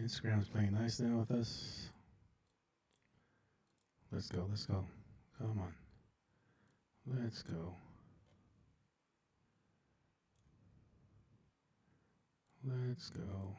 Instagram's playing nice now with us. Let's go, let's go. Come on. Let's go. Let's go.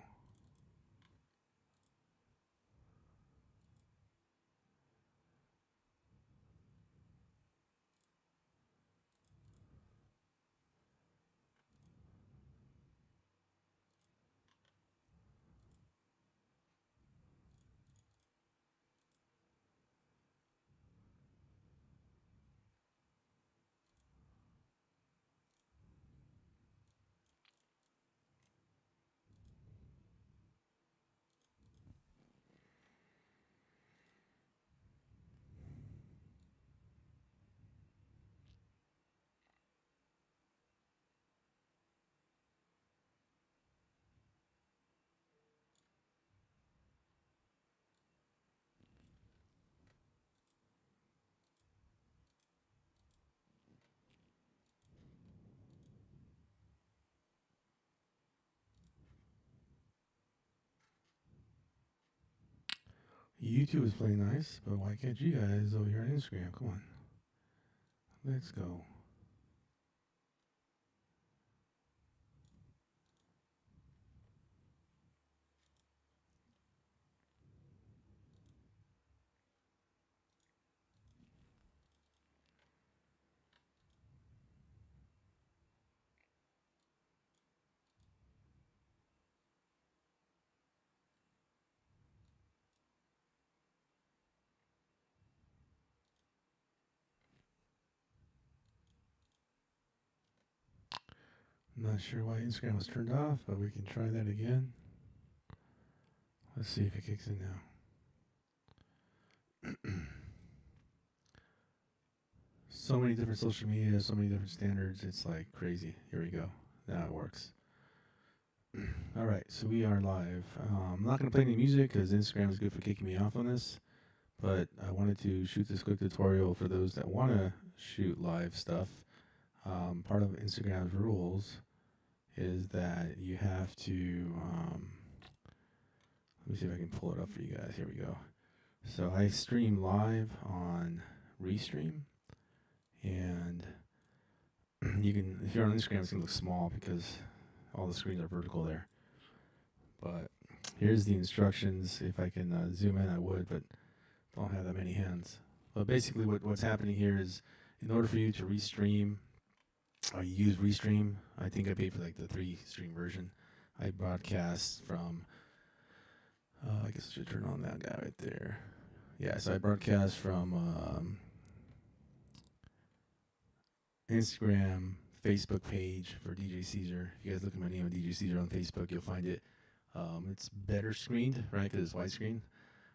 YouTube is playing nice, but why can't you guys over here on Instagram? Come on. Let's go. Not sure why Instagram was turned off, but we can try that again. Let's see if it kicks in now. So many different social media, so many different standards. It's like crazy. Here we go. Now it works. All right, so we are live. I'm not going to play any music because Instagram is good for kicking me off on this, but I wanted to shoot this quick tutorial for those that want to shoot live stuff. Part of Instagram's rules is that you have to, let me see if I can pull it up for you guys. Here we go. So I stream live on Restream, and you can, if you're on Instagram, it's going to look small because all the screens are vertical there. But here's the instructions. If I can zoom in, I would, but don't have that many hands. But basically what's happening here is, in order for you to restream, you use Restream. I think I paid for like the 3-stream version. I broadcast from, I guess I should turn on that guy right there. Yeah, so I broadcast from Instagram, Facebook page for DJ C-Zer. If you guys look at my name of DJ C-Zer on Facebook, you'll find it. It's better screened, right, because it's widescreen.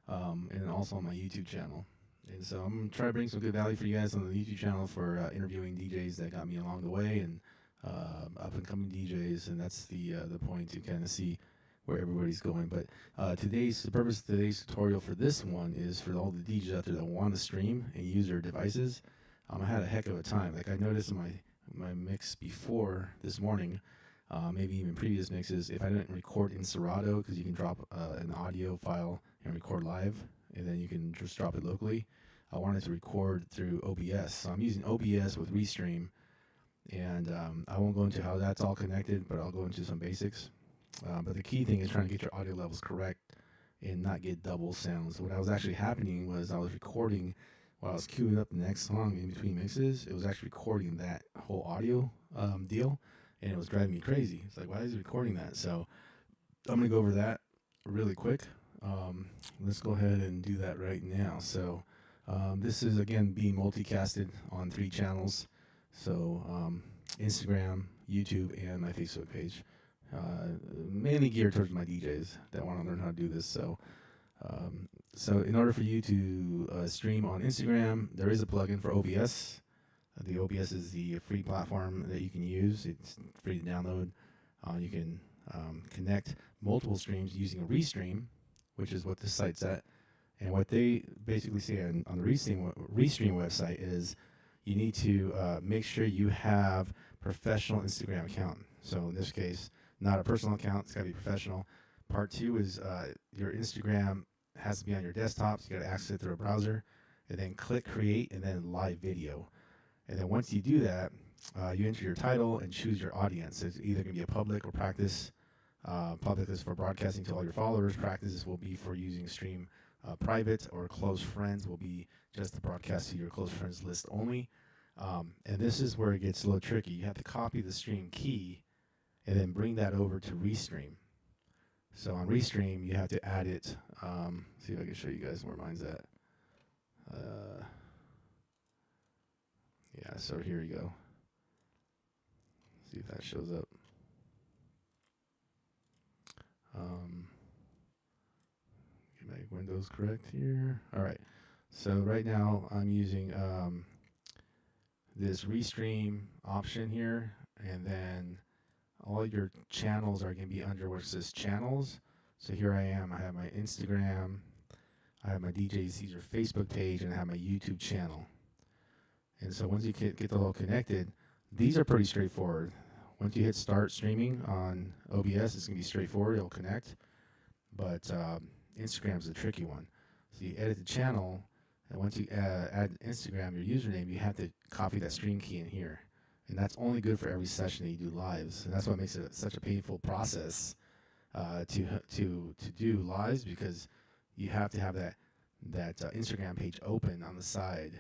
And also on my YouTube channel. And so I'm trying to bring some good value for you guys on the YouTube channel for interviewing DJs that got me along the way and up and coming DJs, and that's the point, to kind of see where everybody's going. But the purpose of today's tutorial for this one is for all the DJs out there that want to stream and use their devices. I had a heck of a time. Like I noticed in my mix before this morning, maybe even previous mixes, if I didn't record in Serato, because you can drop an audio file and record live, and then you can just drop it locally. I wanted to record through OBS. So I'm using OBS with Restream, and I won't go into how that's all connected, but I'll go into some basics. But the key thing is trying to get your audio levels correct and not get double sounds. What was actually happening was I was recording while I was queuing up the next song in between mixes. It was actually recording that whole audio deal, and it was driving me crazy. It's like, why is it recording that? So I'm going to go over that really quick. Let's go ahead and do that right now. So this is, again, being multicasted on 3 channels. So Instagram, YouTube, and my Facebook page. Mainly geared towards my DJs that want to learn how to do this. So in order for you to stream on Instagram, there is a plugin for OBS. The OBS is the free platform that you can use. It's free to download. You can connect multiple streams using a Restream, which is what this site's at. And what they basically say on the Restream website is you need to make sure you have professional Instagram account. So in this case, not a personal account, it's got to be professional. Part 2 is your Instagram has to be on your desktop, so you got to access it through a browser, and then click create, and then live video. And then once you do that, you enter your title and choose your audience. It's either going to be a public or practice. Public is for broadcasting to all your followers. Practices will be for using stream private, or close friends will be just to broadcast to your close friends list only. And this is where it gets a little tricky. You have to copy the stream key and then bring that over to Restream. So on Restream, you have to add it. See if I can show you guys where mine's at. Yeah, so here you go. See if that shows up. Get my windows correct here. All right. So right now I'm using this Restream option here, and then all your channels are going to be under where it says channels. So here I am. I have my Instagram, I have my DJ C-Zer Facebook page, and I have my YouTube channel. And so once you get those all connected, these are pretty straightforward. Once you hit start streaming on OBS, it's going to be straightforward. It'll connect. But Instagram's the tricky one. So you edit the channel, and once you add Instagram, your username, you have to copy that stream key in here. And that's only good for every session that you do lives. And that's what makes it such a painful process to do lives, because you have to have that Instagram page open on the side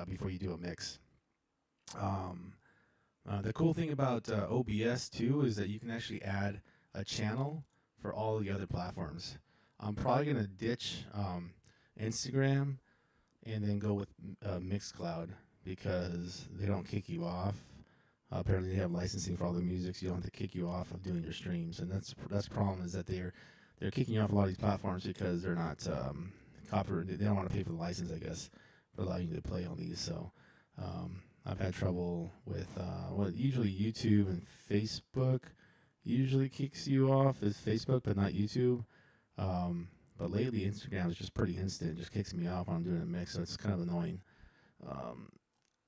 before you do a mix. The cool thing about OBS too is that you can actually add a channel for all the other platforms. I'm probably gonna ditch Instagram and then go with Mixcloud, because they don't kick you off. Apparently they have licensing for all the music, so you don't have to kick you off of doing your streams. And that's the problem, is that they're kicking you off a lot of these platforms because they're not copyright. They don't want to pay for the license, I guess, for allowing you to play on these. So I've had trouble with usually YouTube and Facebook usually kicks you off is Facebook, but not YouTube. But lately Instagram is just pretty instant. It just kicks me off when I'm doing a mix, so it's kind of annoying.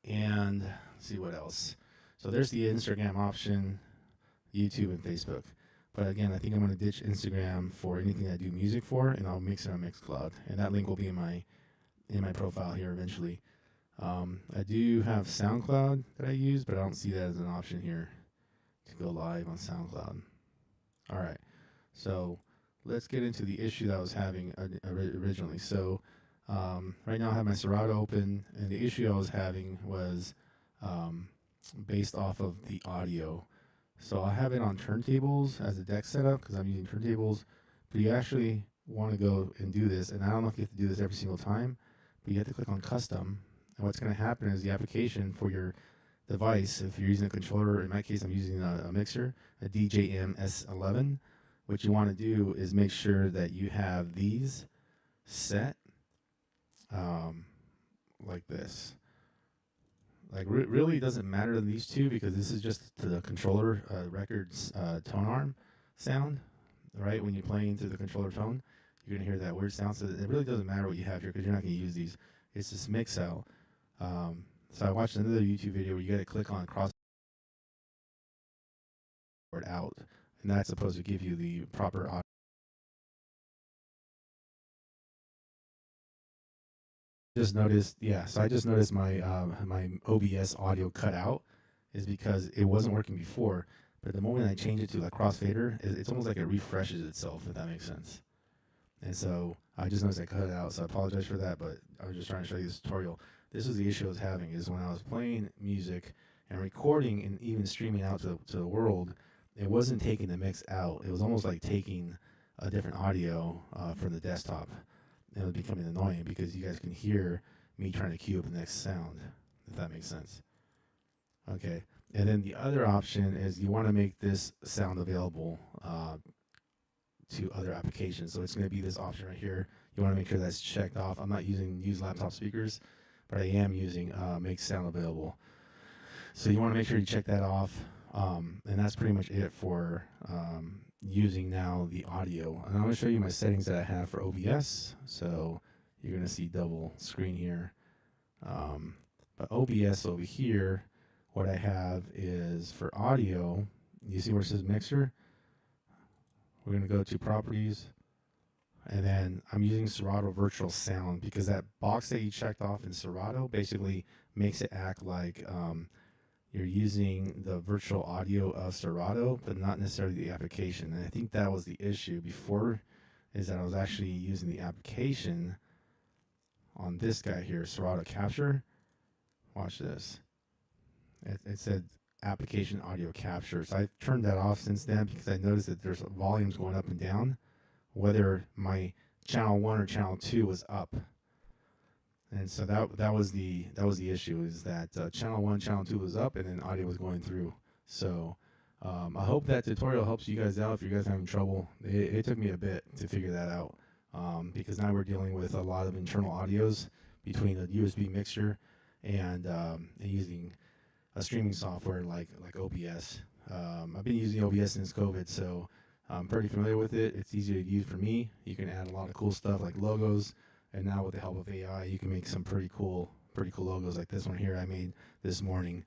And let's see what else. So there's the Instagram option, YouTube, and Facebook. But again, I think I'm going to ditch Instagram for anything I do music for, and I'll mix it on Mixcloud. And that link will be in my profile here eventually. I do have SoundCloud that I use, but I don't see that as an option here to go live on SoundCloud. All right, so let's get into the issue that I was having originally. So right now I have my Serato open, and the issue I was having was based off of the audio. So I have it on turntables as a deck setup because I'm using turntables, but you actually want to go and do this, and I don't know if you have to do this every single time, but you have to click on custom. And what's going to happen is the application for your device, if you're using a controller, in my case I'm using a mixer, a DJing S11, what you want to do is make sure that you have these set like this. Like really doesn't matter to these two, because this is just to the controller record's tone arm sound, right? When you're playing through the controller tone, you're gonna hear that weird sound. So it really doesn't matter what you have here, because you're not gonna use these. It's just mix out. So I watched another YouTube video where you got to click on cross out, and that's supposed to give you the proper audio. Just noticed, yeah. So I just noticed my my OBS audio cut out is because it wasn't working before. But the moment I change it to like crossfader, it's almost like it refreshes itself, if that makes sense. And so I just noticed I cut it out. So I apologize for that. But I was just trying to show you this tutorial. This is the issue I was having, is when I was playing music and recording and even streaming out to the world, it wasn't taking the mix out. It was almost like taking a different audio from the desktop. And it was becoming annoying because you guys can hear me trying to cue up the next sound, if that makes sense. Okay, and then the other option is you want to make this sound available to other applications. So it's going to be this option right here. You want to make sure that's checked off. I'm not using use laptop speakers, but I am using make sound available. So you want to make sure you check that off. And that's pretty much it for using now the audio. And I'm going to show you my settings that I have for OBS. So you're going to see double screen here. But OBS over here, what I have is for audio, you see where it says mixer? We're going to go to properties, and then I'm using Serato virtual sound because that box that you checked off in Serato basically makes it act like you're using the virtual audio of Serato, but not necessarily the application. And I think that was the issue before, is that I was actually using the application on this guy here, Serato Capture. Watch this. It said application audio capture. So I've turned that off since then because I noticed that there's volumes going up and down, whether my channel 1 or channel 2 was up. And so that was the issue, is that channel 1, channel 2 was up, and then audio was going through. So I hope that tutorial helps you guys out if you guys are having trouble. It took me a bit to figure that out because now we're dealing with a lot of internal audios between a USB mixer and using a streaming software like OBS. I've been using OBS since COVID, so I'm pretty familiar with it. It's easy to use for me. You can add a lot of cool stuff like logos, and now with the help of AI, you can make some pretty cool logos like this one here I made this morning,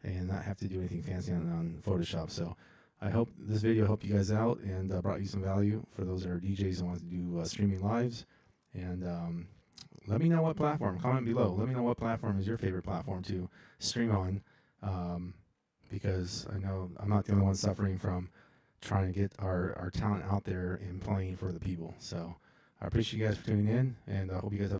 and not have to do anything fancy on Photoshop. So I hope this video helped you guys out and brought you some value for those that are DJs and want to do streaming lives. And let me know what platform. Comment below. Let me know what platform is your favorite platform to stream on, because I know I'm not the only one suffering from trying to get our talent out there and playing for the people. So I appreciate you guys for tuning in, and I hope you guys have